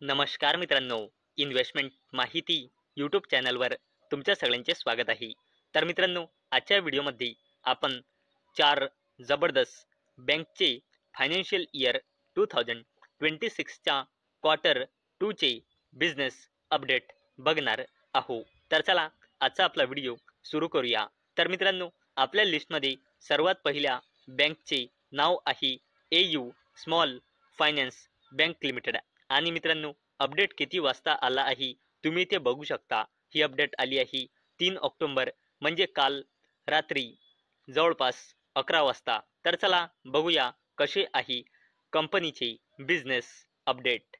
नमस्कार मित्रांनो, इन्व्हेस्टमेंट माहिती यूट्यूब चॅनलवर तुमच्या सगळ्यांचे स्वागत आहे. तर मित्रांनो, आजच्या व्हिडिओमध्ये आपण 4 जबरदस्त बँकचे फायनान्शियल इयर 2026च्या क्वार्टर 2चे बिझनेस अपडेट बघणार आहोत. तर चला आजचा आपला व्हिडिओ सुरू करूया. तर मित्रांनो, आपल्या लिस्टमध्ये सर्वात पहिल्या बँकचे नाव आहे AU small finance bank limited. आणि मित्रांनो, अपडेट किती वाजता आला आहे तुम्ही ते बघू शकता. ही अपडेट आली आहे 3 ऑक्टोबर म्हणजे काल रात्री जवळपास 11 वाजता. तर चला बघूया कसे आहे कंपनीचे बिझनेस अपडेट.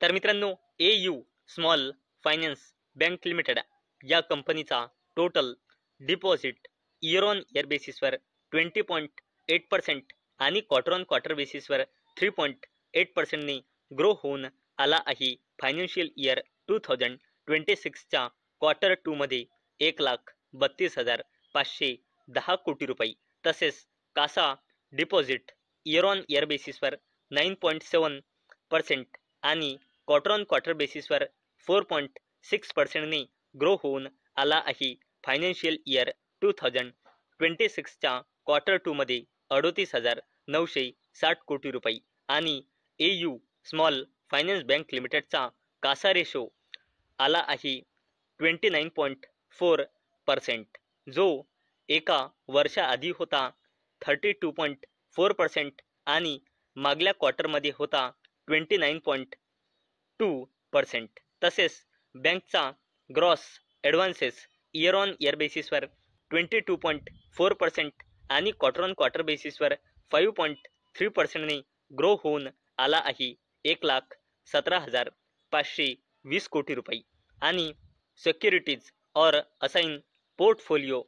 तर मित्रांनो, AU small finance bank limited या कंपनीचा total deposit year on year बेसिसवर 20.8% आणि क्वार्टर ऑन क्वार्टर बेसिसवर 3.8%ने ग्रो होऊन आला आहे. फायनान्शियल इयर 2026च्या क्वार्टर 2 मध्ये 1,32,510 कोटी रुपये. तसेच कासा डिपॉझिट इयर ऑन इयर बेसिसवर 9.7% आणि क्वार्टर ऑन क्वार्टर बेसिसवर 4.6%ने ग्रो होऊन आला आहे. फायनान्शियल इयर 2026च्या क्वार्टर 2 मध्ये 38,960 कोटी रुपये आणि AU स्मॉल फायनान्स बँक लिमिटेडचा कासा रेशो आला आहे 29.4%, जो एका वर्षाआधी होता 32.4% आणि मागल्या क्वार्टरमध्ये होता 29.2%. तसेच बँकचा gross advances year on year बेसिसवर 22.4% आणि क्वार्टर ऑन क्वार्टर बेसिसवर 5.3%ने ग्रो होऊन आला आहे 1,17,520 कोटी रुपये आणि सिक्युरिटीज और असाइन पोर्टफोलिओ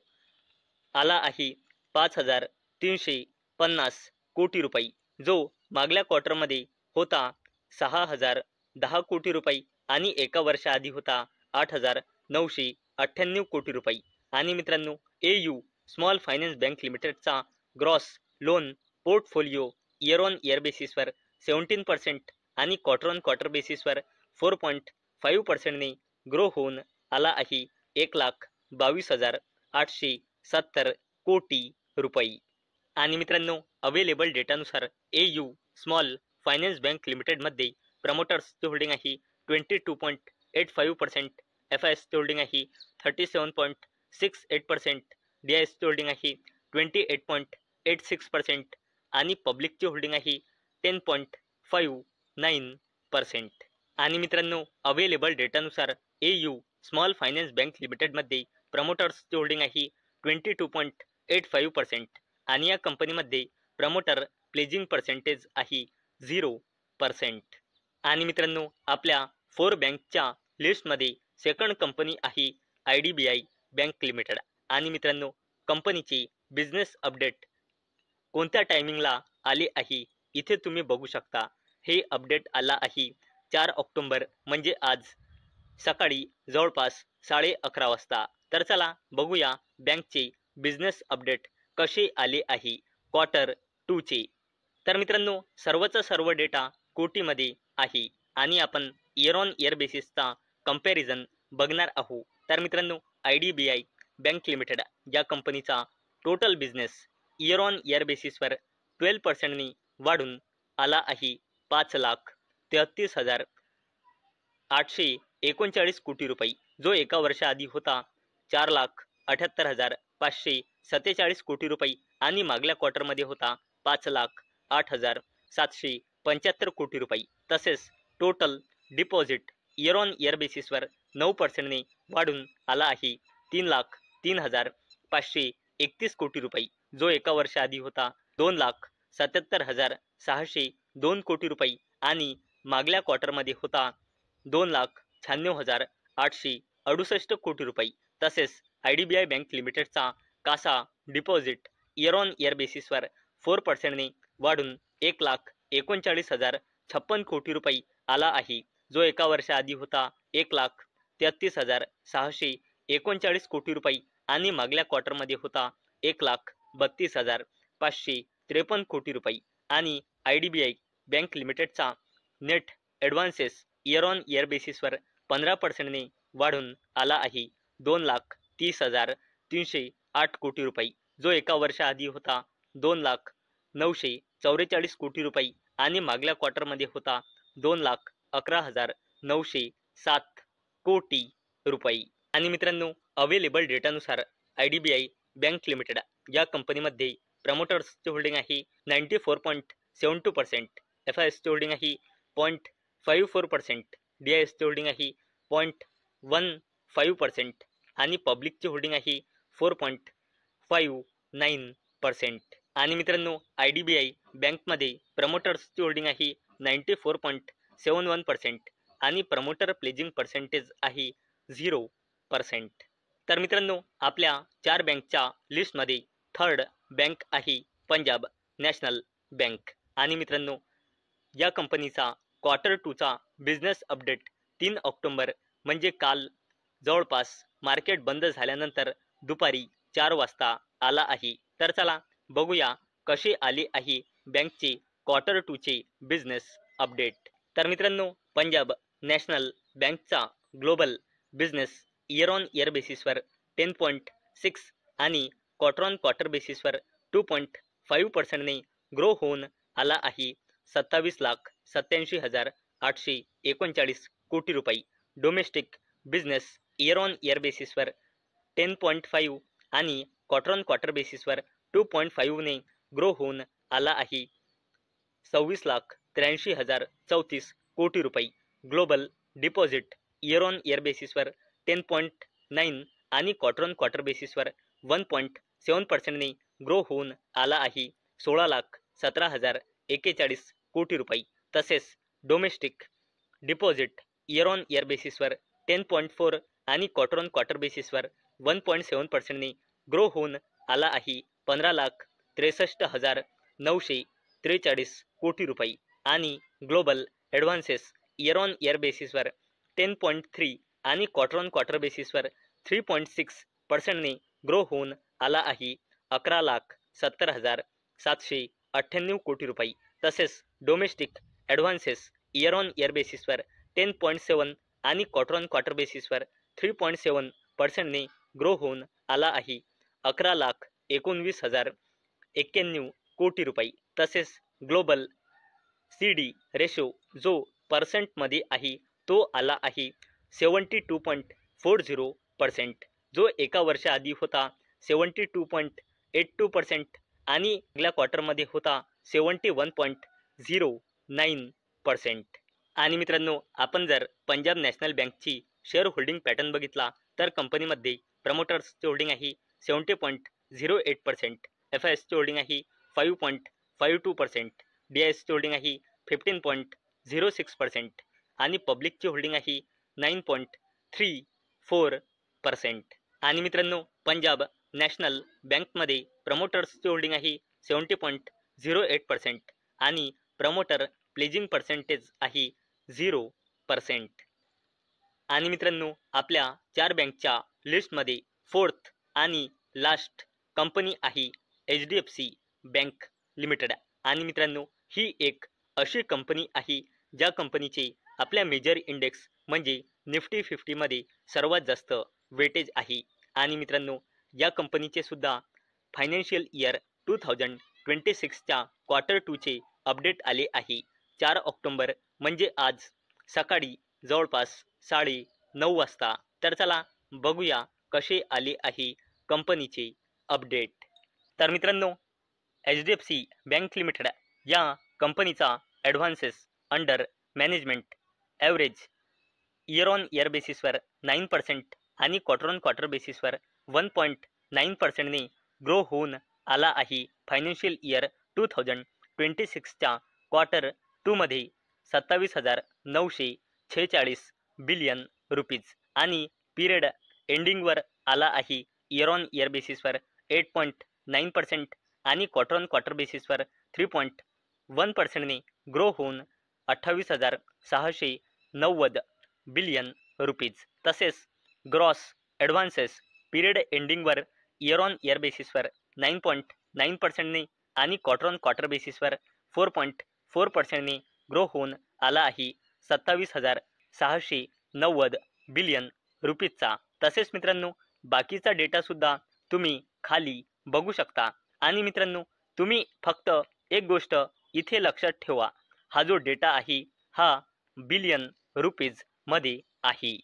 आला आहे 5,350 कोटी रुपये, जो मागल्या क्वार्टरमध्ये होता 6,010 कोटी रुपये आणि एका वर्षाआधी होता 8,998 कोटी रुपये. आणि मित्रांनो, AU स्मॉल फायनान्स बँक लिमिटेडचा gross loan portfolio year on year बेसिसवर 17% आणि क्वार्टर ऑन क्वार्टर बेसिसवर 4.5%ने ग्रो होऊन आला आहे 1,22,870 कोटी रुपये. आणि मित्रांनो, अवेलेबल डेटानुसार AU स्मॉल फायनान्स बँक लिमिटेडमध्ये प्रमोटर्सची होल्डिंग आहे 22.85%, FISची होल्डिंग आहे 37.68%, DISची होल्डिंग आहे 28.86% आणि पब्लिकची होल्डिंग आहे 10.59%. आणि मित्रांनो, अवेलेबल डेटानुसार AU स्मॉल फायनान्स बँक लिमिटेडमध्ये प्रमोटर्सची होल्डिंग आहे 22.85% आणि या कंपनीमध्ये प्रमोटर प्लेजिंग पर्सेंटेज आहे 0%. आणि मित्रांनो, आपल्या 4 बँकच्या लिस्टमध्ये सेकंड कंपनी आहे IDBI बँक लिमिटेड. आणि मित्रांनो, कंपनीचे बिझनेस अपडेट कोणत्या टायमिंगला आले आहे इथे तुम्ही बघू शकता. हे अपडेट आला आहे 4 ऑक्टोबर म्हणजे आज सकाळी जवळपास 11:30 वाजता. तर चला बघूया बँकचे बिझनेस अपडेट कसे आले आहे क्वार्टर 2चे. तर मित्रांनो, सर्वचा सर्व डेटा कोटीमध्ये आहे आणि आपण इयर ऑन इयर बेसिसचा कंपॅरिझन बघणार आहोत. तर मित्रांनो, IDBI बँक लिमिटेड या कंपनीचा total business year on year बेसिसवर 12%ने वाढून आला आहे 5,33,839 कोटी रुपये, जो एका वर्षाआधी होता 4,78,547 कोटी रुपये आणि मागल्या क्वार्टरमध्ये होता 5,08,775 कोटी रुपये. तसेच total deposit year on year बेसिसवर 9%ने वाढून आला आहे 3,03,531 कोटी रुपये, जो एका वर्षाआधी होता 2,77,602 कोटी रुपये आणि मागल्या क्वार्टरमध्ये होता 2,96,868 कोटी रुपये. तसेच IDBI बँक लिमिटेडचा CASA deposit year on year बेसिसवर 4%ने वाढून 1,39,056 कोटी रुपये आला आहे, जो एका वर्षाआधी होता 1,33,639 कोटी रुपये आणि मागल्या क्वार्टरमध्ये होता 1,32,553 कोटी रुपये. आणि IDBI बँक लिमिटेडचा net advances year on year बेसिसवर 15%ने वाढून आला आहे 2,30,308 कोटी रुपये, जो एका वर्षाआधी होता 2,09,44 कोटी रुपये आणि मागल्या क्वार्टरमध्ये होता 2,11,907 कोटी रुपये. आणि मित्रांनो, अवेलेबल डेटानुसार IDBI बँक लिमिटेड या कंपनीमध्ये प्रमोटर्सची होल्डिंग आहे 94.72%, FISची होल्डिंग आहे 0.54%, DISची होल्डिंग आहे 0.15% आणि पब्लिकची होल्डिंग आहे 4.59%. आणि मित्रांनो, IDBI बँकमध्ये प्रमोटर्सची होल्डिंग आहे 94.71% आणि प्रमोटर प्लेजिंग पर्सेंटेज आहे 0%. तर मित्रांनो, आपल्या 4 बँकच्या लिस्टमध्ये थर्ड बँक आहे पंजाब नॅशनल बँक. आणि मित्रांनो, या कंपनीचा क्वार्टर 2चा बिझनेस अपडेट 3 ऑक्टोबर म्हणजे काल जवळपास मार्केट बंद झाल्यानंतर दुपारी 4 वाजता आला आहे. तर चला बघूया कसे आले आहे बँकचे क्वार्टर 2चे बिझनेस अपडेट. तर मित्रांनो, पंजाब नॅशनल बँकचा global business year on year बेसिसवर 10.6 आणि क्वार्टर ऑन क्वार्टर बेसिसवर 2.5%ने ग्रो होऊन आला आहे 27,87,839 कोटी रुपये. Domestic business year on year बेसिसवर 10.5 आणि क्वार्टर ऑन क्वार्टर बेसिसवर 2.5ने ग्रो होऊन आला आहे 26,83,034 कोटी रुपये. Global deposit year on year बेसिसवर 10.9 आणि क्वार्टर ऑन क्वार्टर बेसिसवर 1.7%ने ग्रो होऊन आला आहे 16,17,041 कोटी रुपये. तसेच domestic deposit year on year बेसिसवर 10.4 आणि क्वार्टर ऑन क्वार्टर बेसिसवर 1.7%ने ग्रो होऊन आला आहे 15,63,943 कोटी रुपये. आणि global advances year on year बेसिसवर 10.3 आणि क्वार्टर ऑन क्वार्टर बेसिसवर 3.6%ने ग्रो होऊन आला आहे 11,70,798 कोटी रुपये. तसेच domestic advances year on year बेसिसवर 10.7 आणि क्वार्टर ऑन क्वार्टर बेसिसवर 3.7%ने ग्रो होऊन आला आहे 11,19,091 कोटी रुपये. तसेच ग्लोबल CD रेशो जो पर्सेंटमध्ये आहे तो आला आहे 72.40%, जो एका वर्षाआधी होता 72.82% आणि मागल्या क्वार्टरमध्ये होता 71.09%. आणि मित्रांनो, आपण जर पंजाब नॅशनल बँकची शेअर होल्डिंग पॅटर्न बघितला तर कंपनीमध्ये प्रमोटर्सची होल्डिंग आहे 70.08%, FISची होल्डिंग आहे 5.52%, DISची होल्डिंग आहे 15.06% आणि पब्लिकची होल्डिंग आहे 9.34%. आणि मित्रांनो, पंजाब नॅशनल बँकमध्ये प्रमोटर्सची होल्डिंग आहे 70.08% आणि प्रमोटर प्लेजिंग पर्सेंटेज आहे 0%. आणि मित्रांनो, आपल्या 4 बँकच्या लिस्टमध्ये फोर्थ आणि लास्ट कंपनी आहे HDFC बँक लिमिटेड. आणि मित्रांनो, ही एक अशी कंपनी आहे ज्या कंपनीचे आपल्या मेजर इंडेक्स म्हणजे निफ्टी 50मध्ये सर्वात जास्त वेटेज आहे. आणि मित्रांनो, या कंपनीचे सुद्धा फायनान्शियल इयर 2026च्या क्वार्टर 2चे अपडेट आले आहे 4 ऑक्टोबर म्हणजे आज सकाळी जवळपास 9:30 वाजता. तर चला बघूया कसे आले आहे कंपनीचे अपडेट. तर मित्रांनो, HDFC बँक लिमिटेड या कंपनीचा advances under management average year on year बेसिसवर 9% आणि क्वार्टर ऑन क्वार्टर बेसिसवर 1.9%ने ग्रो होऊन आला आहे फायनान्शियल इयर 2026च्या क्वार्टर 2मध्ये 27,946 बिलियन रुपीज. आणि पिरियड एंडिंगवर आला आहे इयर ऑन इयर बेसिसवर 8.9% आणि क्वार्टर ऑन क्वार्टर बेसिसवर 3.1%ने ग्रो होऊन 28,690 बिलियन रुपीज. तसेच ग्रॉस ॲडव्हान्सेस पिरियड एंडिंगवर इयर ऑन इयर बेसिसवर 9.9%ने आणि क्वार्टर ऑन क्वार्टर बेसिसवर 4.4%ने ग्रो होऊन आला आहे 27,690 बिलियन रुपीजचा. तसेच मित्रांनो बाकीचा डेटासुद्धा तुम्ही खाली बघू शकता. आणि मित्रांनो तुम्ही फक्त एक गोष्ट इथे लक्षात ठेवा, हा जो डेटा आहे हा बिलियन रुपीजमध्ये आहे.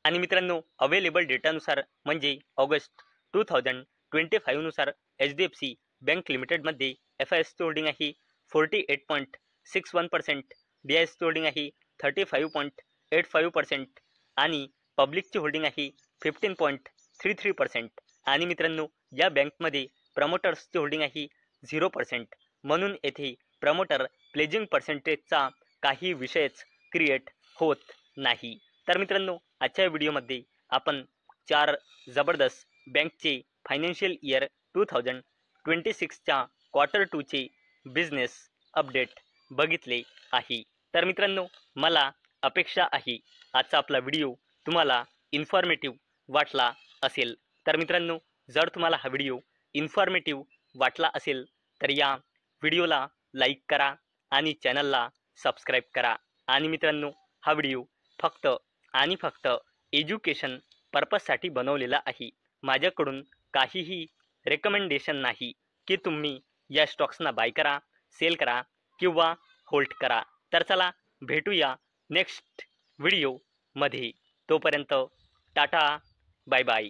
आणि मित्रांनो अवेलेबल डेटानुसार म्हणजे ऑगस्ट 2025 नुसार HDFC बँक लिमिटेडमध्ये FISची होल्डिंग आहे 48.61%, DISची होल्डिंग आहे 35.85% आणि पब्लिकची होल्डिंग आहे 15.33%. आणि मित्रांनो या बँकमध्ये प्रमोटर्सची होल्डिंग आहे 0%. म्हणून येथे प्रमोटर प्लेजिंग पर्सेंटेजचा काही विषयच क्रिएट होत नाही. तर मित्रांनो आजच्या व्हिडिओमध्ये आपण 4 जबरदस्त बँकचे फायनान्शियल इयर 2026च्या क्वार्टर 2चे बिझनेस अपडेट बघितले आहे. तर मित्रांनो मला अपेक्षा आहे आजचा आपला व्हिडिओ तुम्हाला इन्फॉर्मेटिव्ह वाटला असेल. तर मित्रांनो जर तुम्हाला हा व्हिडिओ इन्फॉर्मेटिव्ह वाटला असेल तर या व्हिडिओला लाईक करा आणि चॅनलला सबस्क्राईब करा. आणि मित्रांनो हा व्हिडिओ फक्त आणि फक्त एज्युकेशन पर्पजसाठी बनवलेला आहे. माझ्याकडून काहीही रेकमेंडेशन नाही की तुम्ही या स्टॉक्सना बाय करा, सेल करा किंवा होल्ड करा. तर चला भेटूया नेक्स्ट व्हिडिओमध्ये. तोपर्यंत टाटा, बाय बाय.